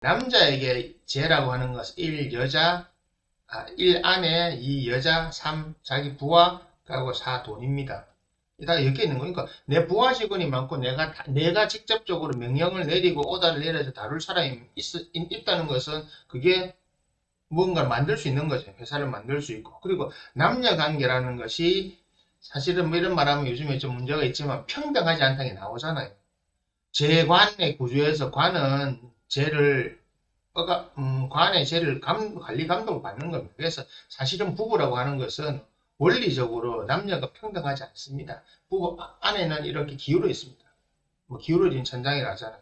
남자에게 재라고 하는 것은 1 여자, 1 아내, 2 여자, 3 자기 부하, 그리고 4 돈입니다. 다 이렇게 있는 거니까 내 부하 직원이 많고 내가 직접적으로 명령을 내리고 오다를 내려서 다룰 사람이 있다는 것은 그게 뭔가를 만들 수 있는 거죠. 회사를 만들 수 있고. 그리고 남녀 관계라는 것이 사실은 뭐 이런 말하면 요즘에 좀 문제가 있지만 평등하지 않다는 게 나오잖아요. 재관의 구조에서 관은 죄를 관의 죄를 관리 감독을 받는 겁니다. 그래서 사실은 부부라고 하는 것은 원리적으로 남녀가 평등하지 않습니다. 부부 안에는 이렇게 기울어 있습니다. 뭐 기울어진 천장이라 하잖아요.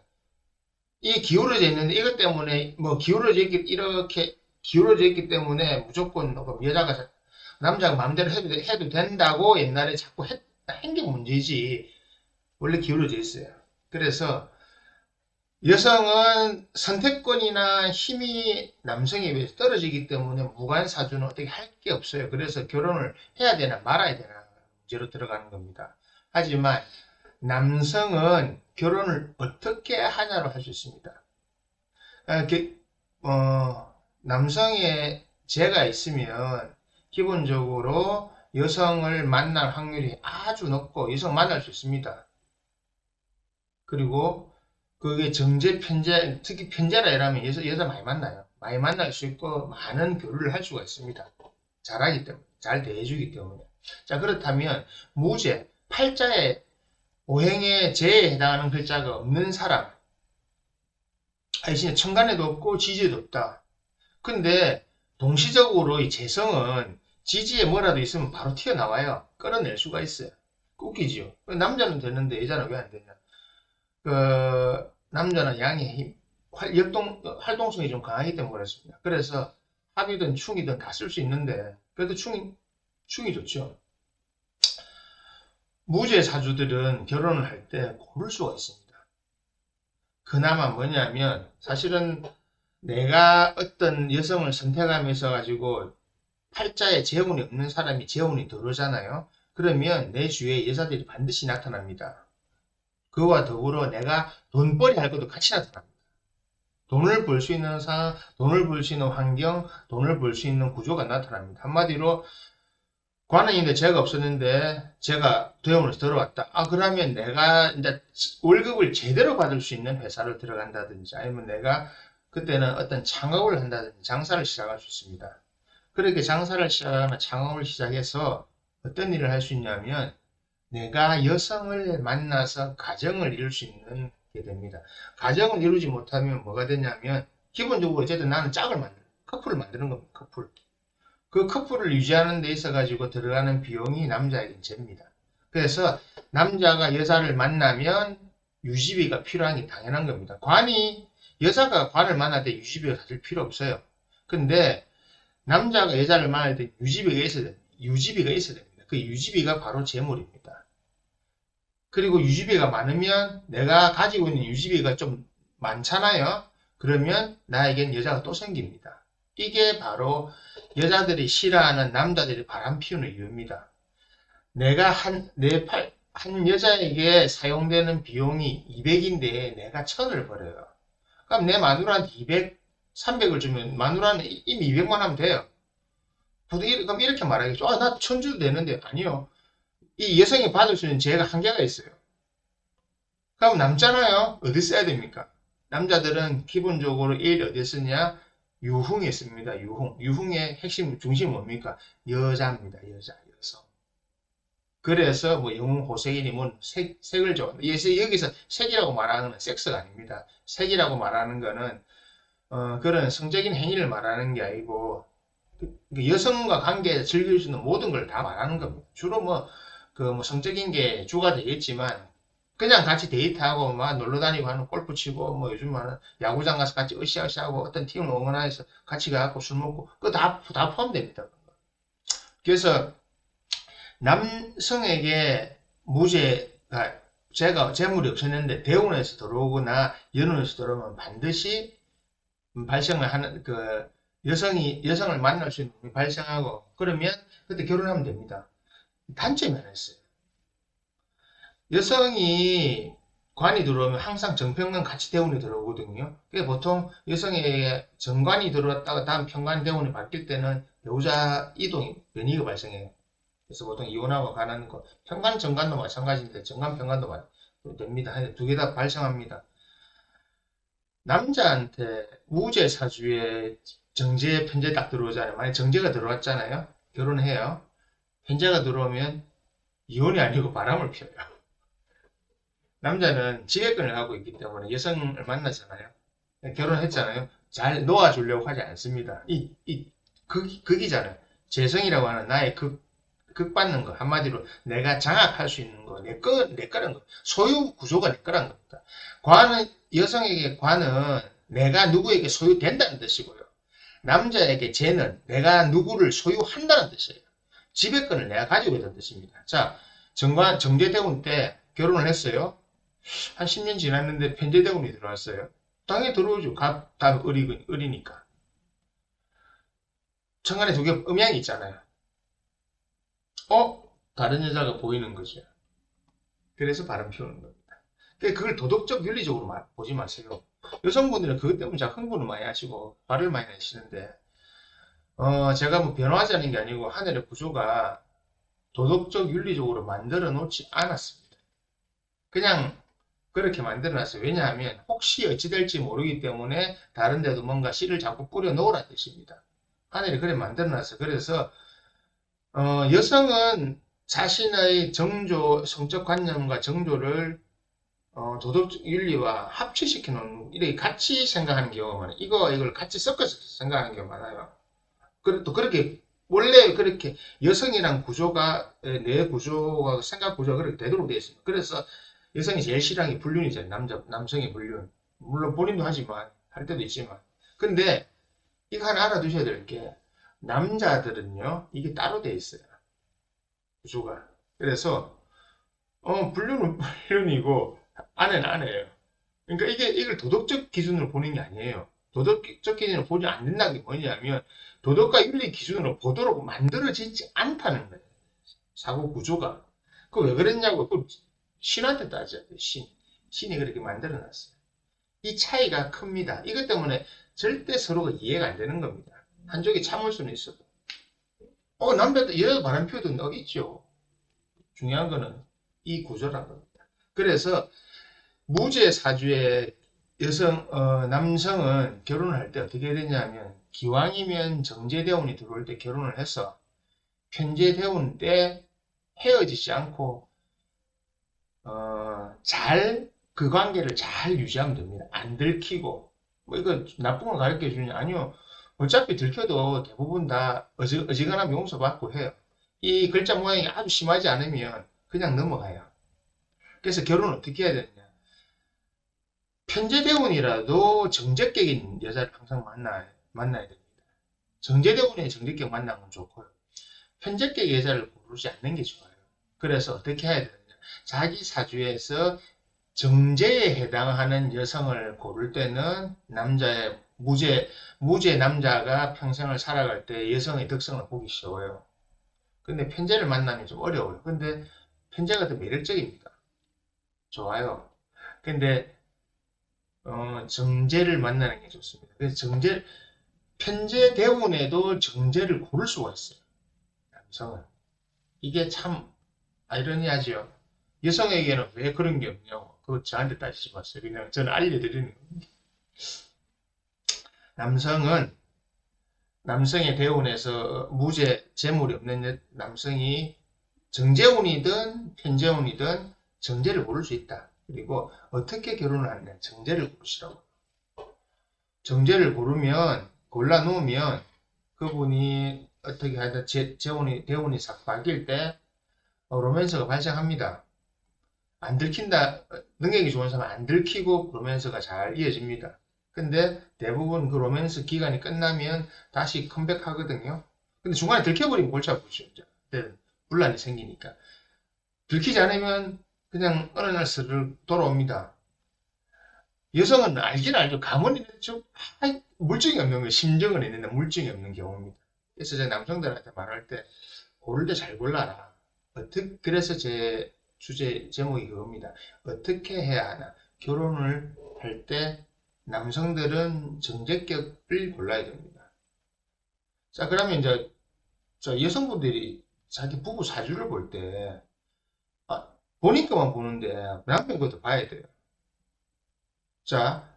이 기울어져 있는데 이것 때문에 뭐 이렇게 기울어져 있기 때문에 무조건 여자가 남자가 마음대로 해도 된다고 옛날에 자꾸 한 게 문제지. 원래 기울어져 있어요. 그래서 여성은 선택권이나 힘이 남성에 비해서 떨어지기 때문에 무관사주는 어떻게 할 게 없어요. 그래서 결혼을 해야 되나 말아야 되나 문제로 들어가는 겁니다. 하지만 남성은 결혼을 어떻게 하냐로 할 수 있습니다. 남성의 재가 있으면 기본적으로 여성을 만날 확률이 아주 높고 여성 만날 수 있습니다. 그리고 그게 정제 편제, 특히 편제라 이러면 여자 많이 만나요. 많이 만날 수 있고 많은 교류를 할 수가 있습니다. 잘하기 때문에, 잘 대해주기 때문에. 자, 그렇다면 무제, 팔자에 오행의 재에 해당하는 글자가 없는 사람, 아니 진짜 천간에도 없고 지지에도 없다. 근데 동시적으로 이 재성은 지지에 뭐라도 있으면 바로 튀어나와요. 끌어낼 수가 있어요. 웃기지요. 남자는 되는데 여자는 왜 안 되냐? 남자는 양의 힘, 활동성이 좀 강하기 때문에 그렇습니다. 그래서 합이든 충이든 다 쓸 수 있는데, 그래도 충이 좋죠. 무죄 사주들은 결혼을 할 때 고를 수가 있습니다. 그나마 뭐냐면, 사실은 내가 어떤 여성을 선택하면서 가지고 팔자에 재운이 없는 사람이 재운이 들어오잖아요. 그러면 내 주위에 여자들이 반드시 나타납니다. 그와 더불어 내가 돈벌이 할 것도 같이 나타납니다. 돈을 벌 수 있는 상황, 돈을 벌 수 있는 환경, 돈을 벌 수 있는 구조가 나타납니다. 한마디로 관원인데 제가 없었는데 제가 도용으로서 들어왔다. 그러면 내가 이제 월급을 제대로 받을 수 있는 회사를 들어간다든지 아니면 내가 그때는 어떤 창업을 한다든지 장사를 시작할 수 있습니다. 그렇게 장사를 시작하거나 창업을 시작해서 어떤 일을 할 수 있냐면 내가 여성을 만나서 가정을 이룰 수 있는 게 됩니다. 가정을 이루지 못하면 뭐가 되냐면 기본적으로 어쨌든 나는 커플을 만드는 겁니다. 커플. 그 커플을 유지하는 데 있어 가지고 들어가는 비용이 남자에겐 잽니다. 그래서 남자가 여자를 만나면 유지비가 필요한 게 당연한 겁니다. 여자가 관을 만날 때 유지비가 사실 필요 없어요. 근데 남자가 여자를 만날 때 유지비가 있어야 됩니다. 유지비가 있어야 됩니다. 그 유지비가 바로 재물입니다. 그리고 유지비가 많으면 내가 가지고 있는 유지비가 좀 많잖아요. 그러면 나에겐 여자가 또 생깁니다. 이게 바로 여자들이 싫어하는 남자들이 바람 피우는 이유입니다. 내가 한 여자에게 사용되는 비용이 200인데 내가 1000을 벌어요. 그럼 내 마누라한테 200, 300을 주면 마누라는 이미 200만 하면 돼요. 그럼 이렇게 말하겠죠. 나 1000 줘도 되는데. 아니요. 이 여성이 받을 수 있는 재가 한계가 있어요. 그럼 남잖아요. 어디 써야 됩니까? 남자들은 기본적으로 1 어디 쓰냐? 유흥에 씁니다. 유흥의 핵심, 중심은 뭡니까? 여자입니다. 여성. 그래서 뭐 영웅 호색이니 뭐 색을 좋아한다. 여기서 색이라고 말하는 건 섹스가 아닙니다. 색이라고 말하는 거는 그런 성적인 행위를 말하는 게 아니고 여성과 관계에서 즐길 수 있는 모든 걸 다 말하는 겁니다. 주로 뭐 성적인 게 주가 되겠지만 그냥 같이 데이트하고 막 놀러 다니고 하는 골프 치고 뭐 요즘은 야구장 가서 같이 으쌰으쌰하고 어떤 팀을 응원해서 같이 가고 술 먹고 그거 다 포함됩니다. 그래서 남성에게 무죄가 제가 재물이 없었는데 대운에서 들어오거나 연운에서 들어오면 반드시 발생을 하는 여성을 만날 수 있는 일이 발생하고 그러면 그때 결혼하면 됩니다. 단점이 하나 있어요. 여성이 관이 들어오면 항상 정평관 같이 대운이 들어오거든요. 그게 보통 여성에게 정관이 들어왔다가 다음 평관 대운이 바뀔 때는 배우자 이동이 변이가 발생해요. 그래서 보통 이혼하고 가는 거 평관 정관도 마찬가지인데 정관 평관도 됩니다. 두 개 다 발생합니다. 남자한테 무죄 사주에 정제 편제 딱 들어오잖아요. 만약 정제가 들어왔잖아요. 결혼해요. 편제가 들어오면 이혼이 아니고 바람을 피워요. 남자는 지배권을 갖고 있기 때문에 여성을 만나잖아요. 결혼했잖아요. 잘 놓아주려고 하지 않습니다. 극이잖아요. 재성이라고 하는 나의 극받는 거. 한마디로 내가 장악할 수 있는 거. 내 거란 거. 소유 구조가 내 거란 겁니다. 여성에게 관은 내가 누구에게 소유된다는 뜻이고요. 남자에게 재는 내가 누구를 소유한다는 뜻이에요. 지배권을 내가 가지고 있다는 뜻입니다. 자, 정제대운 때 결혼을 했어요. 한 10년 지났는데 편제대운이 들어왔어요. 당연히 들어오죠. 다 을이니까. 천간에 두 개 음양이 있잖아요. 다른 여자가 보이는 거죠. 그래서 바람 피우는 겁니다. 그걸 도덕적 윤리적으로 보지 마세요. 여성분들은 그것 때문에 자꾸 흥분을 많이 하시고 화를 많이 내시는데 제가 뭐 변호하자는 게 아니고 하늘의 구조가 도덕적 윤리적으로 만들어 놓지 않았습니다. 그냥 그렇게 만들어놨어요. 왜냐하면 혹시 어찌 될지 모르기 때문에 다른 데도 뭔가 씨를 자꾸 뿌려 놓으라는 뜻입니다. 하늘이 그래 만들어놨어요. 그래서 여성은 자신의 성적 관념과 정조를 도덕적 윤리와 합치시켜 놓는 이렇게 같이 생각하는 경우가 많아요. 이걸 같이 섞어서 생각하는 경우가 많아요. 또 그렇게 원래 그렇게 여성이란 구조가 내 구조가 생각 구조가 그렇게 되도록 되어 있습니다. 그래서 여성이 제일 싫어하는 게 불륜이잖아요. 남성의 불륜. 물론 본인도 하지만 할 때도 있지만. 근데 이거 하나 알아두셔야 될 게 남자들은요 이게 따로 되어 있어요. 구조가. 그래서 불륜은 불륜이고 아내는 아내예요. 그러니까 이걸 도덕적 기준으로 보는 게 아니에요. 도덕적 기준으로 보지 않는다는 게 뭐냐면 도덕과 윤리 기준으로 보도록 만들어지지 않다는 거예요. 사고 구조가. 그 왜 그랬냐고 신한테 따져야 돼요. 신이 그렇게 만들어놨어요. 이 차이가 큽니다. 이것 때문에 절대 서로가 이해가 안 되는 겁니다. 한쪽이 참을 수는 있어도. 남자도 여자도 바람 피워도 어디 있죠. 중요한 거는 이 구조라는 겁니다. 그래서 무죄 사주의 남성은 결혼을 할 때 어떻게 되냐면 기왕이면 정제대운이 들어올 때 결혼을 해서 편제대운 때 헤어지지 않고 그 관계를 잘 유지하면 됩니다. 안 들키고 뭐 이거 나쁜 걸 가르쳐 주냐 아니요. 어차피 들켜도 대부분 다 어지간하면 용서받고 해요. 이 글자 모양이 아주 심하지 않으면 그냥 넘어가요. 그래서 결혼을 어떻게 해야 되느냐. 편제대운이라도 정적격인 여자를 항상 만나야 됩니다. 정제대운에 정적격 만나는 건 좋고요. 편제격 여자를 고르지 않는 게 좋아요. 그래서 어떻게 해야 되느냐. 자기 사주에서 정제에 해당하는 여성을 고를 때는 무죄 남자가 평생을 살아갈 때 여성의 덕성을 보기 쉬워요. 근데 편제를 만나면 좀 어려워요. 근데 편제가 더 매력적입니다. 좋아요. 근데 정제를 만나는 게 좋습니다. 그래서 편제 대운에도 정제를 고를 수가 있어요. 남성은. 이게 참 아이러니하죠. 여성에게는 왜 그런 게 없냐고. 그거 저한테 따지지 마세요. 그냥 저는 알려드리는 겁니다. 남성의 대운에서 재물이 없는 남성이 정제운이든 편제운이든 정제를 고를 수 있다. 그리고 어떻게 결혼을 하느냐. 정제를 고르시라고. 정제를 골라 놓으면 그분이 어떻게 하든 대운이 싹 바뀔 때 로맨스가 발생합니다. 안 들킨다, 능력이 좋은 사람은 안 들키고 로맨스가 잘 이어집니다. 근데 대부분 그 로맨스 기간이 끝나면 다시 컴백하거든요. 근데 중간에 들켜버리면 골치 아프죠. 분란이 생기니까. 들키지 않으면 그냥 어느 날 스르르 돌아옵니다. 여성은 알긴 알죠. 감은 있죠. 물증이 없는 거, 심정은 있는데 물증이 없는 경우입니다. 그래서 제가 남성들한테 말할 때 고를 때 잘 골라라. 그래서 제 주제 제목이 그겁니다. 어떻게 해야 하나? 결혼을 할 때 남성들은 정제격을 골라야 됩니다. 자, 그러면 이제 여성분들이 자기 부부 사주를 볼 때, 본인 것만 보는데 남편 것도 봐야 돼요. 자,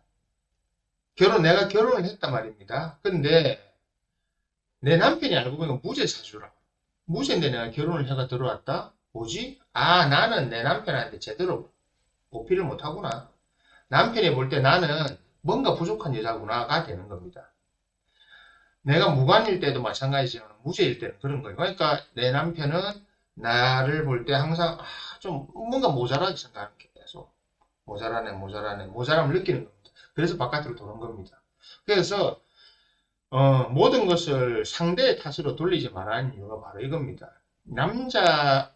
내가 결혼을 했단 말입니다. 근데 내 남편이 알고 보니까 무죄 사주라. 무죄인데 내가 결혼을 해가 들어왔다? 뭐지? 아, 나는 내 남편한테 제대로 보필을 못하구나. 남편이 볼 때 나는 뭔가 부족한 여자구나가 되는 겁니다. 내가 무관일 때도 마찬가지지만 무죄일 때는 그런 거예요. 그러니까 내 남편은 나를 볼 때 항상 좀 뭔가 모자라게 생각하는 게 계속 모자람을 느끼는 겁니다. 그래서 바깥으로 도는 겁니다. 그래서 모든 것을 상대의 탓으로 돌리지 말라는 이유가 바로 이겁니다. 내가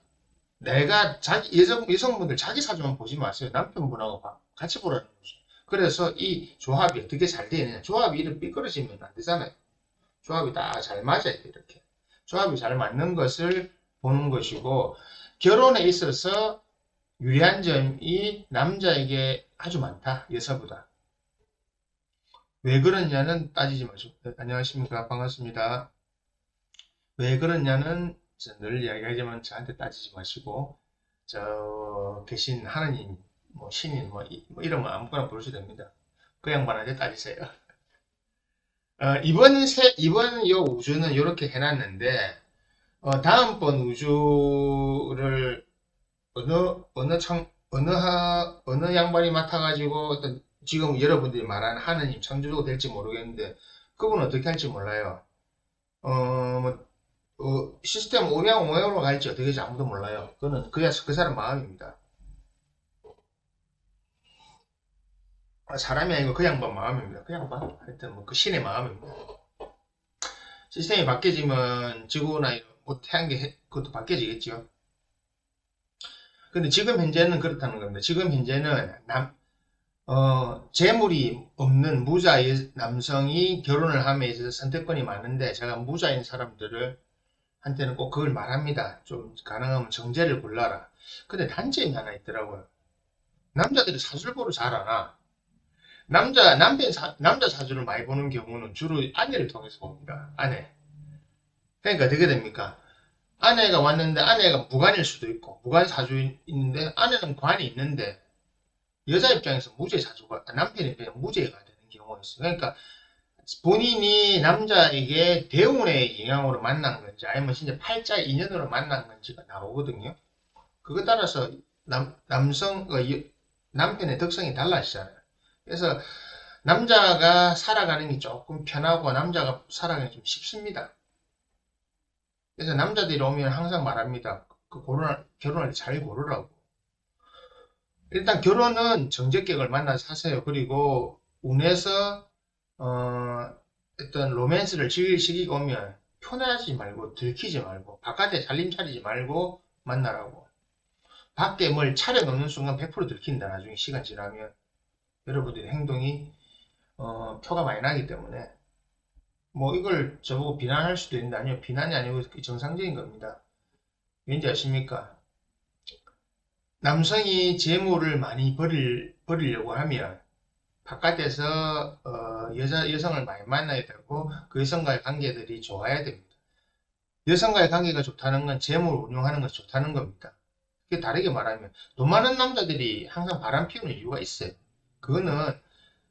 여성분들 자기 사주만 보지 마세요. 남편분하고 같이 보라는 거죠. 그래서 이 조합이 어떻게 잘 되느냐. 조합이 이렇게 삐뚤어지면 안 되잖아요. 조합이 다 잘 맞아야 돼, 이렇게. 조합이 잘 맞는 것을 보는 것이고, 결혼에 있어서 유리한 점이 남자에게 아주 많다, 여자보다. 왜 그러냐는 따지지 마시고, 안녕하십니까, 반갑습니다. 왜 그러냐는 늘 이야기하지만 저한테 따지지 마시고, 계신 하느님, 뭐 신인, 이름은 아무거나 부르셔도 됩니다. 그 양반한테 따지세요. 이번 요 우주는 이렇게 해놨는데, 다음번 우주를 어느 양반이 맡아가지고 지금 여러분들이 말하는 하느님 창조주가 될지 모르겠는데, 그분은 어떻게 할지 몰라요. 시스템 오량오형으로 갈지 어떻게 될지 아무도 몰라요. 그거는 그 사람 마음입니다. 사람이 아니고 그 양반 마음입니다. 그 양반? 하여튼 그 신의 마음입니다. 시스템이 바뀌어지면 지구나 태양계 그것도 바뀌어지겠죠. 근데 지금 현재는 그렇다는 겁니다. 지금 현재는 재물이 없는 무자 남성이 결혼을 함에 있어서 선택권이 많은데, 제가 무자인 사람들을 한테는 꼭 그걸 말합니다. 좀 가능하면 정제를 골라라. 근데 단점이 하나 있더라고요. 남자들이 사주를 보러 잘 안 와. 남자 사주를 많이 보는 경우는 주로 아내를 통해서 봅니다. 아내. 그러니까 어떻게 됩니까? 아내가 왔는데 아내가 무관일 수도 있고, 무관 사주인데 아내는 관이 있는데, 여자 입장에서 남편 입장에서 무죄가 되는 경우가 있어요. 그러니까 본인이 남자에게 대운의 영향으로 만난 건지 아니면 진짜 팔자 인연으로 만난 건지가 나오거든요. 그거 따라서 남편의 덕성이 달라지잖아요. 그래서 남자가 살아가는 게 조금 편하고 남자가 살아가는 게 좀 쉽습니다. 그래서 남자들이 오면 항상 말합니다. 결혼할 때 잘 고르라고. 일단 결혼은 정제격을 만나서 하세요. 그리고 운에서 어떤 로맨스를 즐길 시기가 오면 편하지 말고 들키지 말고 바깥에 살림 차리지 말고 만나라고. 밖에 뭘 차려놓는 순간 100% 들킨다. 나중에 시간 지나면 여러분들의 행동이 표가 많이 나기 때문에, 뭐 이걸 저보고 비난할 수도 있는데, 아니요, 비난이 아니고 정상적인 겁니다. 왠지 아십니까? 남성이 재물을 많이 버리려고 하면 바깥에서 여성을 많이 만나야 되고, 그 여성과의 관계들이 좋아야 됩니다. 여성과의 관계가 좋다는 건 재물을 운용하는 것이 좋다는 겁니다. 그게 다르게 말하면 돈 많은 남자들이 항상 바람 피우는 이유가 있어요. 그거는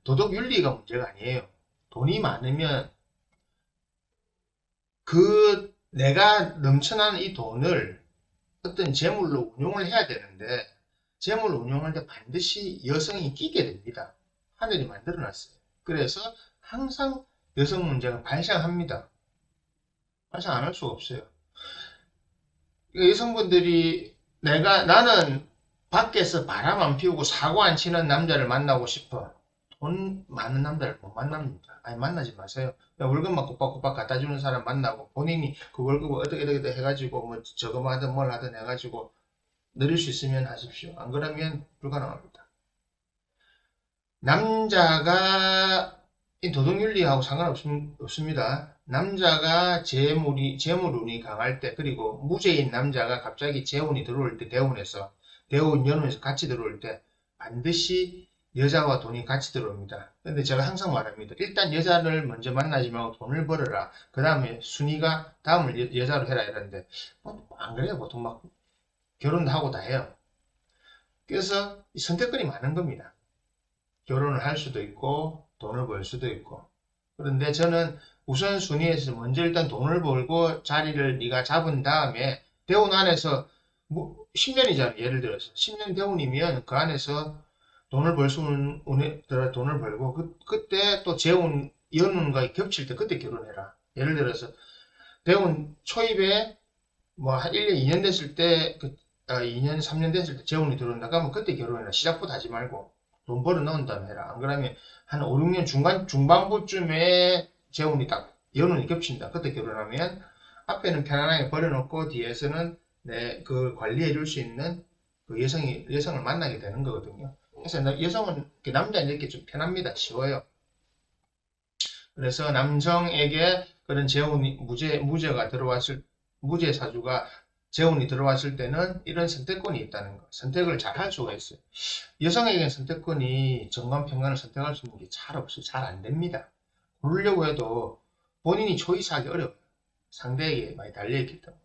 도덕 윤리가 문제가 아니에요. 돈이 많으면 내가 넘쳐나는 이 돈을 어떤 재물로 운용을 해야 되는데, 재물로 운용할 때 반드시 여성이 끼게 됩니다. 하늘이 만들어놨어요. 그래서 항상 여성 문제가 발생합니다. 발생 안 할 수가 없어요. 그러니까 여성분들이 나는 밖에서 바람 안 피우고 사고 안 치는 남자를 만나고 싶어. 돈 많은 남자를 못 만납니다. 아니, 만나지 마세요. 월급만 꼬박꼬박 갖다 주는 사람 만나고, 본인이 그 월급을 어떻게 해가지고 뭐 저거 하든 뭘 하든 해가지고 늘릴 수 있으면 하십시오. 안 그러면 불가능합니다. 남자가 이 도덕윤리하고 상관없습니다. 남자가 재물운이 강할 때, 그리고 무죄인 남자가 갑자기 재운이 들어올 때, 대운에서 대운 연운에서 같이 들어올 때 반드시 여자와 돈이 같이 들어옵니다. 근데 제가 항상 말합니다. 일단 여자를 먼저 만나지 말고 돈을 벌어라. 그 다음에 순위가 다음을 여자로 해라 이러는데 안 그래요. 보통 막 결혼도 하고 다 해요. 그래서 선택권이 많은 겁니다. 결혼을 할 수도 있고 돈을 벌 수도 있고. 그런데 저는 우선순위에서 먼저 일단 돈을 벌고 자리를 네가 잡은 다음에 대운 안에서 뭐 10년이잖아요. 예를 들어서 10년 대운이면 그 안에서 돈을 벌 수 있는 돈을 벌고 그때 또 재운 연운과 겹칠 때 그때 결혼해라. 예를 들어서 대운 초입에 뭐 한 1년, 2년 됐을 때 2년, 3년 됐을 때 재운이 들어온다 그러면 그때 결혼해라. 시작부터 하지 말고 돈 벌어 넣은 다음에 해라. 안 그러면 한 5, 6년 중반부쯤에 재운이 딱 연운이 겹친다. 그때 결혼하면 앞에는 편안하게 벌어놓고 뒤에서는 그 관리해 줄 수 있는 그 여성을 만나게 되는 거거든요. 그래서 여성은 남자는 이렇게 좀 편합니다. 쉬워요. 그래서 남성에게 그런 재운이 무죄가 들어왔을 무죄 사주가 재운이 들어왔을 때는 이런 선택권이 있다는 거. 선택을 잘 할 수가 있어요. 여성에게는 선택권이 정관평관을 선택할 수 있는 게 잘 없어요. 잘 안 됩니다. 고르려고 해도 본인이 초이스하기 어려워요. 상대에게 많이 달려있기 때문에.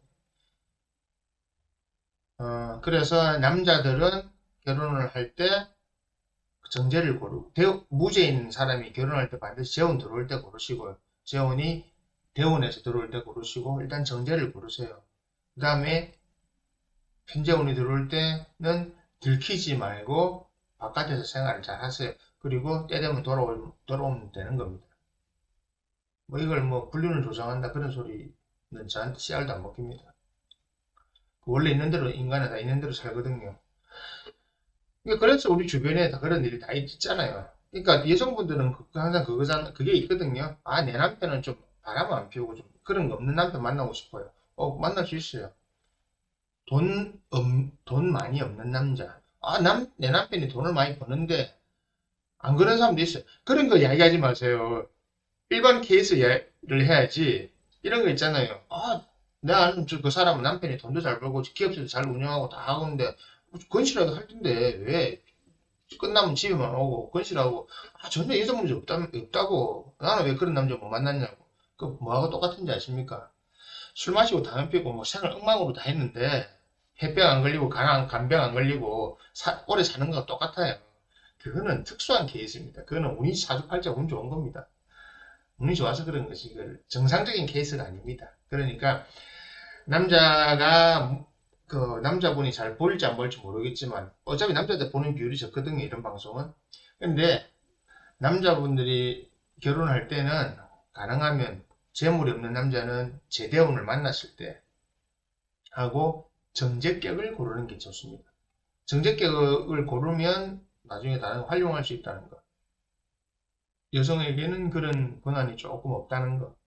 그래서 남자들은 결혼을 할 때 정제를 고르고 무죄인 사람이 결혼할 때 반드시 재혼 들어올 때 고르시고 재혼이 대혼에서 들어올 때 고르시고 일단 정제를 고르세요. 그 다음에 편재혼이 들어올 때는 들키지 말고 바깥에서 생활을 잘 하세요. 그리고 때 되면 돌아오면 되는 겁니다. 뭐 이걸 뭐 불륜을 조장한다 그런 소리는 저한테 씨알도 안 먹힙니다. 원래 있는 대로 인간은 다 있는 대로 살거든요. 그러니까 그래서 우리 주변에 다 그런 일이 다 있잖아요. 그러니까 여성분들은 항상 그게 있거든요. 아, 내 남편은 좀 바람 안 피우고 좀 그런 거 없는 남편 만나고 싶어요. 만날 수 있어요. 돈 많이 없는 남자. 아, 내 남편이 돈을 많이 버는데 안 그런 사람도 있어요. 그런 거 이야기하지 마세요. 일반 케이스를 해야지. 이런 거 있잖아요. 아, 내가 아는 그 사람은 남편이 돈도 잘 벌고 기업체도 잘 운영하고 다 하는데 건실하게 할 텐데 왜 끝나면 집에만 오고 건실하고 전혀 여자 문제 없다고 나는 왜 그런 남자 못 만났냐고 그 뭐하고 똑같은지 아십니까? 술 마시고 담배 피고 뭐 생을 엉망으로 다 했는데 폐병 안 걸리고 간병 안 걸리고 오래 사는 거랑 똑같아요. 그거는 특수한 케이스입니다. 그거는 운이 사주팔자 운 좋은 겁니다. 운이 좋아서 그런 것이 정상적인 케이스가 아닙니다. 그러니까 남자분이 잘 보일지 안 보일지 모르겠지만 어차피 남자들 보는 비율이 적거든요. 이런 방송은. 근데 남자분들이 결혼할 때는 가능하면 재물이 없는 남자는 재대운을 만났을 때 하고 정제격을 고르는 게 좋습니다. 정제격을 고르면 나중에 다른 활용할 수 있다는 거. 여성에게는 그런 권한이 조금 없다는 거.